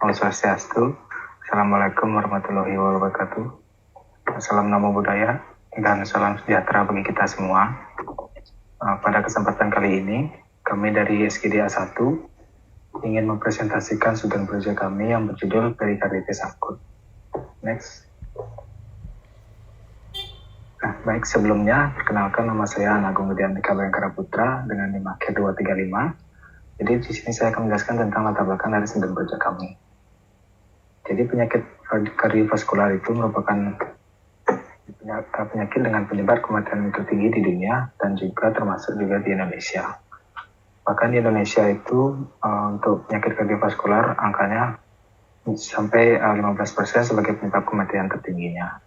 Om Swastiastu. Assalamualaikum warahmatullahi wabarakatuh. Salam namo buddhaya dan salam sejahtera bagi kita semua. Pada kesempatan kali ini, kami dari SGDA 1 ingin mempresentasikan studi proyek kami yang berjudul perikarditis akut. Next. Baik, sebelumnya perkenalkan nama saya Agung Widiantika Bayangkara Putra dengan NIM akhir 235. Jadi di sini saya akan menjelaskan tentang latar belakang dari studi proyek kami. Jadi penyakit kardiovaskular itu merupakan penyakit dengan penyebab kematian tertinggi di dunia dan juga termasuk juga di Indonesia. Bahkan di Indonesia itu untuk penyakit kardiovaskular angkanya sampai 15% sebagai penyebab kematian tertingginya.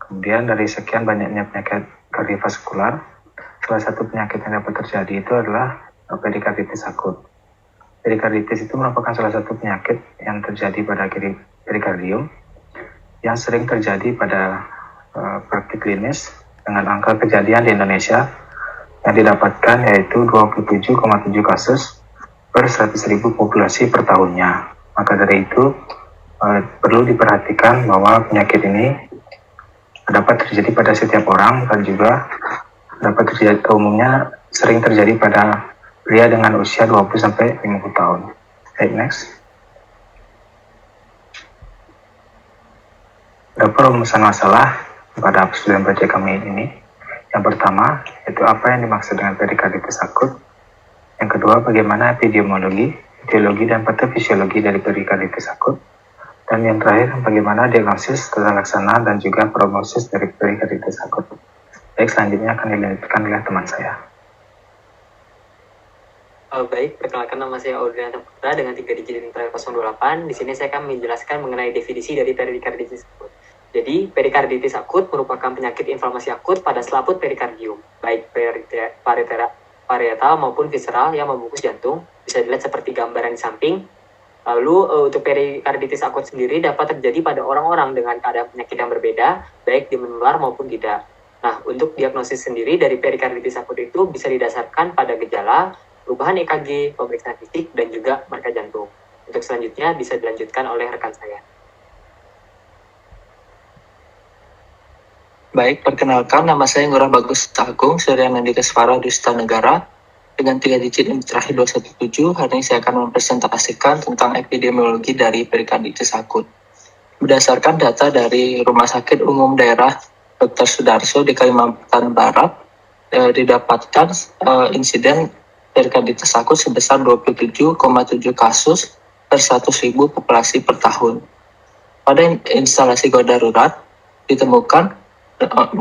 Kemudian dari sekian banyaknya penyakit kardiovaskular, salah satu penyakit yang dapat terjadi itu adalah perikarditis akut. Perikarditis itu merupakan salah satu penyakit yang terjadi pada perikardium yang sering terjadi pada praktik klinis dengan angka kejadian di Indonesia yang didapatkan yaitu 27,7 kasus per 100.000 populasi per tahunnya. Maka dari itu perlu diperhatikan bahwa penyakit ini dapat terjadi pada setiap orang dan juga dapat terjadi umumnya sering terjadi pada pria dengan usia 20-50 tahun. Next. Ada perumusan masalah pada studi proyek kami ini. Yang pertama, yaitu apa yang dimaksud dengan perikarditis akut. Yang kedua, bagaimana epidemiologi, etiologi, dan patofisiologi dari perikarditis akut. Dan yang terakhir, bagaimana diagnosis, tata laksana, dan juga prognosis dari perikarditis akut. Baik, selanjutnya akan dilanjutkan oleh teman saya. Baik, perkenalkan nama saya Audriana Putra dengan 3 digit intel 028. Di sini saya akan menjelaskan mengenai definisi dari perikarditis akut. Jadi, perikarditis akut merupakan penyakit inflamasi akut pada selaput perikardium, baik parietal maupun visceral yang membungkus jantung. Bisa dilihat seperti gambaran di samping. Lalu untuk perikarditis akut sendiri dapat terjadi pada orang-orang dengan keadaan penyakit yang berbeda, baik di menular maupun tidak. Nah, untuk diagnosis sendiri dari perikarditis akut itu bisa didasarkan pada gejala, perubahan EKG, pemeriksaan fisik, dan juga marka jantung. Untuk selanjutnya bisa dilanjutkan oleh rekan saya. Baik, perkenalkan nama saya Ngurah Bagus Agung, Suryana Dikesvara Dusta Negara. Dengan 3 digit yang terakhir 217, hari ini saya akan mempresentasikan tentang epidemiologi dari perikarditis akut. Berdasarkan data dari Rumah Sakit Umum Daerah Dr. Sudarso di Kalimantan Barat, didapatkan insiden perikarditis akut sebesar 27,7 kasus per 100.000 populasi per tahun. Pada instalasi gawat darurat ditemukan 0,1%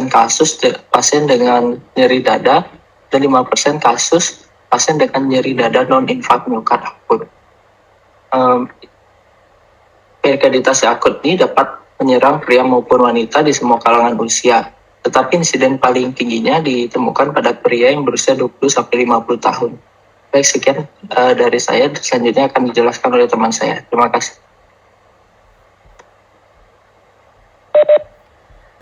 kasus pasien dengan nyeri dada dan 5% kasus pasien dengan nyeri dada non-infak miokard akut. Perikarditis akut ini dapat menyerang pria maupun wanita di semua kalangan usia, tetapi insiden paling tingginya ditemukan pada pria yang berusia 20-50 tahun. Baik, sekian dari saya. Selanjutnya akan dijelaskan oleh teman saya. Terima kasih.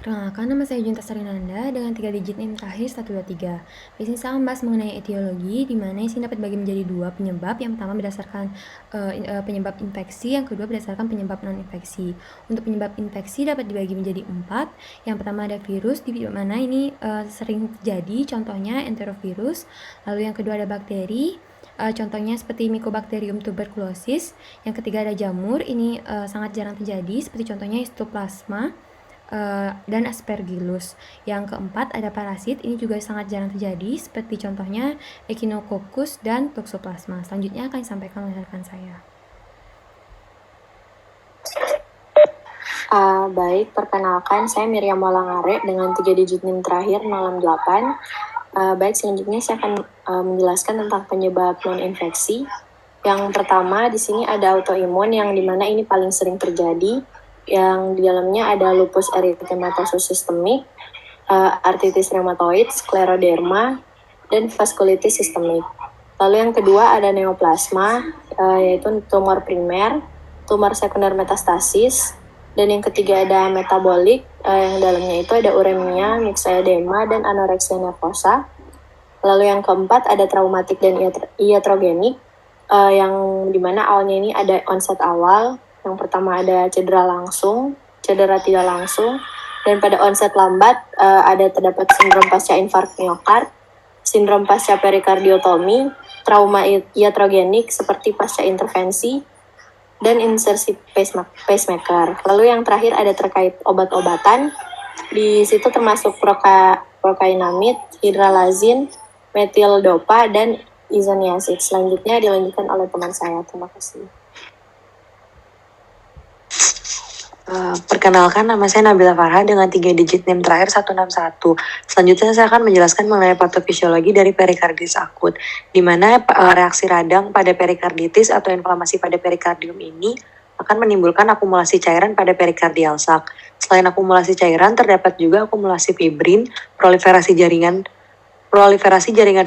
Perkenalkan, nama saya Junta Sarinanda dengan 3 digit NIM terakhir 123. Di sini saya membahas mengenai etiologi, di mana sini dapat dibagi menjadi 2 penyebab. Yang pertama berdasarkan penyebab infeksi, yang kedua berdasarkan penyebab non-infeksi. Untuk penyebab infeksi dapat dibagi menjadi 4. Yang pertama ada virus, di mana ini sering terjadi, contohnya enterovirus. Lalu yang kedua ada bakteri, contohnya seperti Mycobacterium tuberculosis. Yang ketiga ada jamur, ini sangat jarang terjadi, seperti contohnya Histoplasma dan Aspergillus. Yang keempat ada parasit, ini juga sangat jarang terjadi, seperti contohnya Echinococcus dan Toxoplasma. Selanjutnya akan disampaikan oleh rekan saya. Baik, perkenalkan saya Miriam Walangare dengan 3 digit NIM terakhir 068. Baik, selanjutnya saya akan menjelaskan tentang penyebab non-infeksi. Yang pertama di sini ada autoimun, yang dimana ini paling sering terjadi, yang di dalamnya ada lupus erythematosus sistemik, artritis rheumatoid, skleroderma, dan vaskulitis sistemik. Lalu yang kedua ada neoplasma, yaitu tumor primer, tumor sekunder metastasis, dan yang ketiga ada metabolik, yang dalamnya itu ada uremia, myxedema, dan anoreksia nervosa. Lalu yang keempat ada traumatik dan iatrogenik, yang dimana awalnya ini ada onset awal. Yang pertama ada cedera langsung, cedera tidak langsung, dan pada onset lambat ada terdapat sindrom pasca infark miokard, sindrom pasca perikardiotomi, trauma iatrogenik seperti pasca intervensi, dan insersi pacemaker. Lalu yang terakhir ada terkait obat-obatan. Di situ termasuk prokainamid, hidralazin, metildopa, dan isoniazid. Selanjutnya dilanjutkan oleh teman saya. Terima kasih. Perkenalkan, nama saya Nabila Farha dengan 3 digit NIM terakhir 161. Selanjutnya saya akan menjelaskan mengenai patofisiologi dari perikarditis akut, di mana reaksi radang pada perikarditis atau inflamasi pada perikardium ini akan menimbulkan akumulasi cairan pada perikardial sac. Selain akumulasi cairan, terdapat juga akumulasi fibrin, proliferasi jaringan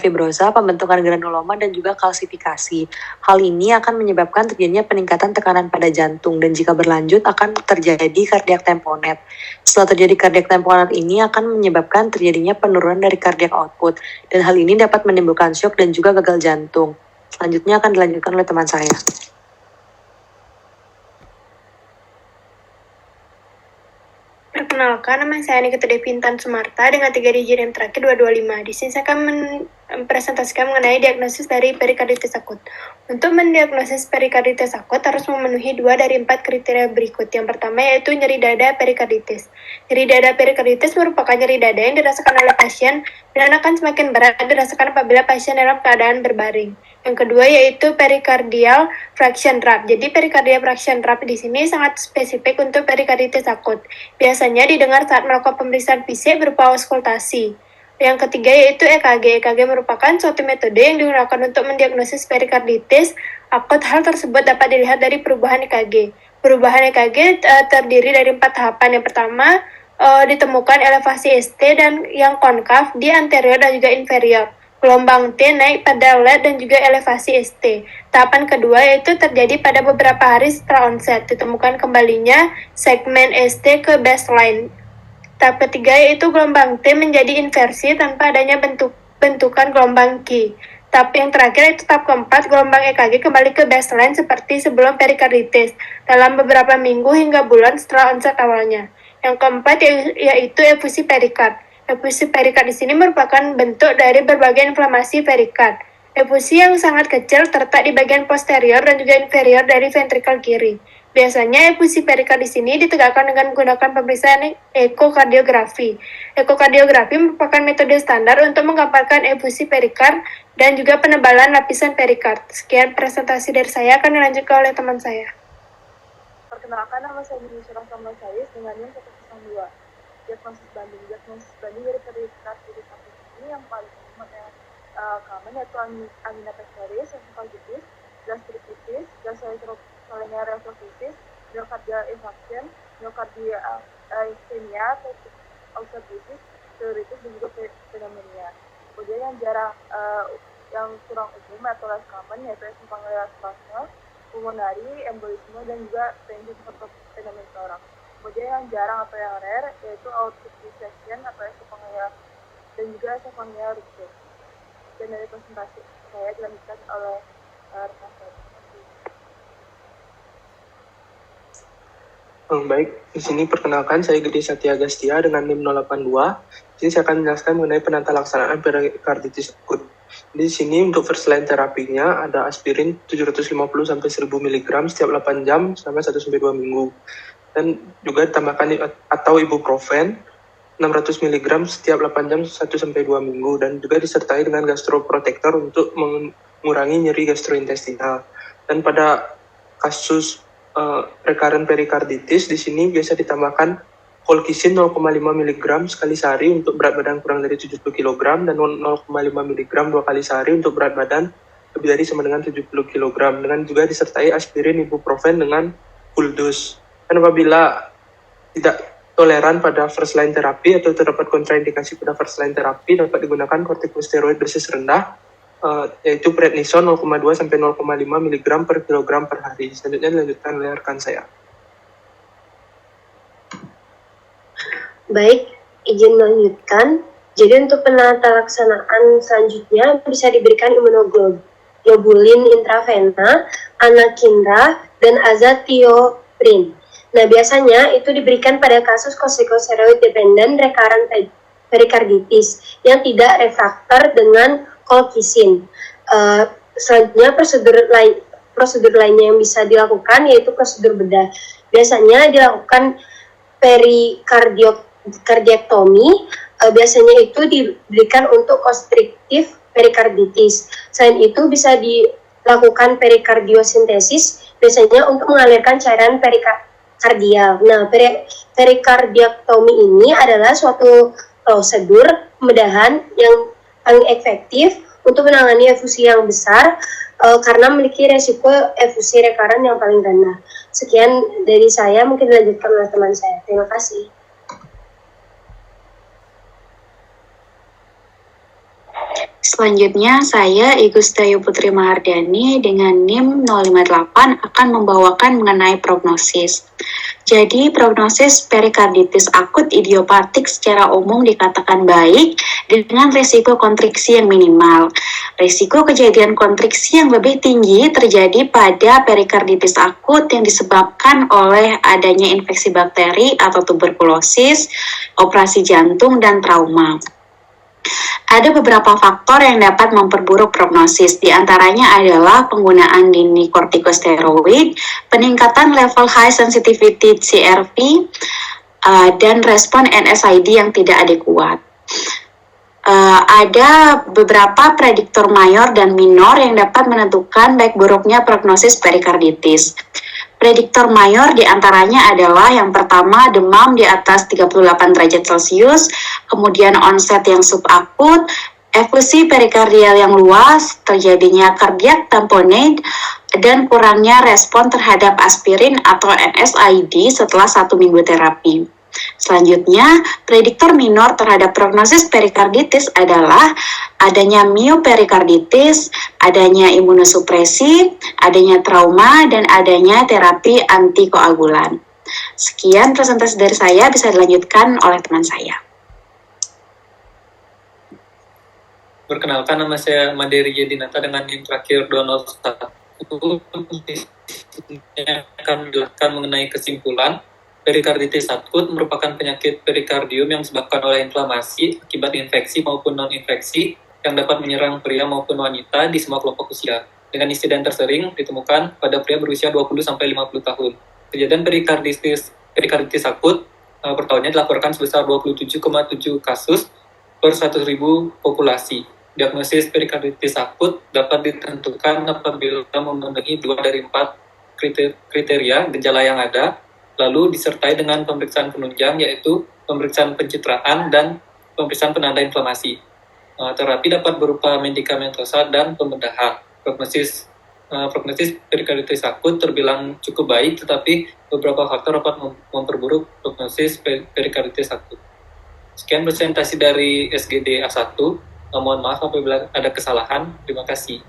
fibrosa, pembentukan granuloma, dan juga kalsifikasi. Hal ini akan menyebabkan terjadinya peningkatan tekanan pada jantung, dan jika berlanjut akan terjadi cardiac tamponade. Setelah terjadi cardiac tamponade ini akan menyebabkan terjadinya penurunan dari cardiac output, dan hal ini dapat menimbulkan shock dan juga gagal jantung. Selanjutnya akan dilanjutkan oleh teman saya. Perkenalkan, nama saya Nikita Devintan Sumarta dengan 3 digit yang terakhir 225. Di sini saya akan mempresentasikan mengenai diagnosis dari perikarditis akut. Untuk mendiagnosis perikarditis akut harus memenuhi 2 dari 4 kriteria berikut. Yang pertama yaitu nyeri dada perikarditis. Nyeri dada perikarditis merupakan nyeri dada yang dirasakan oleh pasien dan akan semakin berat dirasakan apabila pasien dalam keadaan berbaring. Yang kedua yaitu pericardial fraction rate. Jadi pericardial fraction rate di sini sangat spesifik untuk perikarditis akut. Biasanya didengar saat melakukan pemeriksaan fisik berupa auskultasi. Yang ketiga yaitu EKG. EKG merupakan suatu metode yang digunakan untuk mendiagnosis perikarditis akut. Hal tersebut dapat dilihat dari perubahan EKG. Perubahan EKG terdiri dari 4 tahapan. Yang pertama ditemukan elevasi ST dan yang konkav di anterior dan juga inferior. Gelombang T naik pada LED dan juga elevasi ST. Tahapan kedua yaitu terjadi pada beberapa hari setelah onset. Ditemukan kembalinya segmen ST ke baseline. Tahap ketiga yaitu gelombang T menjadi inversi tanpa adanya bentukan gelombang Q. Tahap yang terakhir yaitu tahap keempat, gelombang EKG kembali ke baseline seperti sebelum perikarditis dalam beberapa minggu hingga bulan setelah onset awalnya. Yang keempat yaitu efusi perikard. Efusi perikard di sini merupakan bentuk dari berbagai inflamasi perikard. Efusi yang sangat kecil terletak di bagian posterior dan juga inferior dari ventrikel kiri. Biasanya efusi perikard di sini ditegakkan dengan menggunakan pemeriksaan ekokardiografi. Ekokardiografi merupakan metode standar untuk menggambarkan efusi perikard dan juga penebalan lapisan perikard. Sekian presentasi dari saya, akan dilanjutkan oleh teman saya. Perkenalkan, nama saya Yuni Surah Kamal Sayis dengan NIM 102. Diagnosis banding dari perikarditis akut ini yang paling umum common yaitu angina pectoris, esophagitis, gastritis, gastrocolinear refluxitis, myocardial infarction, myocardial ischemia, ulceratis, pleuritis, dan juga pneumonia. Kemudian yang kurang umum atau less common yaitu esophageal spasm, pulmonari, embolisme, dan juga pneumonia thorax. Kemudian yang jarang atau yang rare yaitu aortic dissection atau esophageal dan juga esophageal rupture. Dan dari presentasi saya dilanjutkan oleh rekan saya. Baik, di sini perkenalkan saya Gede Satya Agastia dengan NIM 082. Di sini saya akan menjelaskan mengenai penata laksanaan perikarditis akut. Di sini untuk first line terapinya ada aspirin 750 sampai 1000 mg setiap 8 jam selama 1 sampai 2 minggu. Dan juga ditambahkan atau ibuprofen 600 mg setiap 8 jam 1 sampai 2 minggu, dan juga disertai dengan gastroprotector untuk mengurangi nyeri gastrointestinal. Dan pada kasus recurrent perikarditis di sini biasa ditambahkan colchicine 0,5 mg sekali sehari untuk berat badan kurang dari 70 kg dan 0,5 mg 2 kali sehari untuk berat badan lebih dari sama dengan 70 kg, dengan juga disertai aspirin ibuprofen dengan full dose. Dan apabila tidak toleran pada first line terapi atau terdapat kontraindikasi pada first line terapi, dapat digunakan kortikosteroid dosis rendah, yaitu prednison 0,2 sampai 0,5 mg per kilogram per hari. Selanjutnya dilanjutkan oleh rekan saya. Baik, izin melanjutkan. Jadi untuk penata laksanaan selanjutnya bisa diberikan globulin intravena, anakinra, dan azathioprine. Nah, biasanya itu diberikan pada kasus corticosteroid dependent recurrent perikarditis yang tidak refraktor dengan colchicine. Selanjutnya prosedur lainnya yang bisa dilakukan yaitu prosedur bedah. Biasanya dilakukan perikardiektomi, biasanya itu diberikan untuk konstriktif perikarditis. Selain itu bisa dilakukan perikardiosintesis, biasanya untuk mengalirkan cairan perikardial. Nah, perikardiektomi ini adalah suatu prosedur pembedahan yang paling efektif untuk menangani efusi yang besar karena memiliki resiko efusi rekaren yang paling rendah. Sekian dari saya, mungkin dilanjutkan oleh teman saya. Terima kasih. Selanjutnya, saya Igustayu Putri Mahardani dengan NIM 058 akan membawakan mengenai prognosis. Jadi, prognosis perikarditis akut idiopatik secara umum dikatakan baik dengan resiko kontriksi yang minimal. Risiko kejadian kontriksi yang lebih tinggi terjadi pada perikarditis akut yang disebabkan oleh adanya infeksi bakteri atau tuberkulosis, operasi jantung, dan trauma. Ada beberapa faktor yang dapat memperburuk prognosis, di antaranya adalah penggunaan dini kortikosteroid, peningkatan level high sensitivity CRP, dan respon NSAID yang tidak adekuat. Ada beberapa prediktor mayor dan minor yang dapat menentukan baik buruknya prognosis perikarditis. Prediktor mayor diantaranya adalah yang pertama demam di atas 38 derajat Celcius, kemudian onset yang subakut, efusi perikardial yang luas, terjadinya cardiac tamponade, dan kurangnya respon terhadap aspirin atau NSAID setelah 1 minggu terapi. Selanjutnya, prediktor minor terhadap prognosis perikarditis adalah adanya mioperikarditis, adanya imunosupresi, adanya trauma, dan adanya terapi antikoagulan. Sekian presentasi dari saya, bisa dilanjutkan oleh teman saya. Perkenalkan, nama saya Mandiri Yedinata dengan NIM terakhir 201. Akan menjelaskan mengenai kesimpulan. Perikarditis akut merupakan penyakit perikardium yang disebabkan oleh inflamasi akibat infeksi maupun non-infeksi yang dapat menyerang pria maupun wanita di semua kelompok usia. Dengan insiden tersering ditemukan pada pria berusia 20-50 tahun. Kejadian perikarditis akut per tahunnya dilaporkan sebesar 27,7 kasus per 100.000 populasi. Diagnosis perikarditis akut dapat ditentukan apabila memenuhi 2 dari 4 kriteria gejala yang ada, lalu disertai dengan pemeriksaan penunjang, yaitu pemeriksaan pencitraan dan pemeriksaan penanda inflamasi. Terapi dapat berupa medikamentosa dan pembedahan. Prognosis perikarditis akut terbilang cukup baik, tetapi beberapa faktor dapat memperburuk prognosis perikarditis akut. Sekian presentasi dari SGD A1. Mohon maaf apabila ada kesalahan. Terima kasih.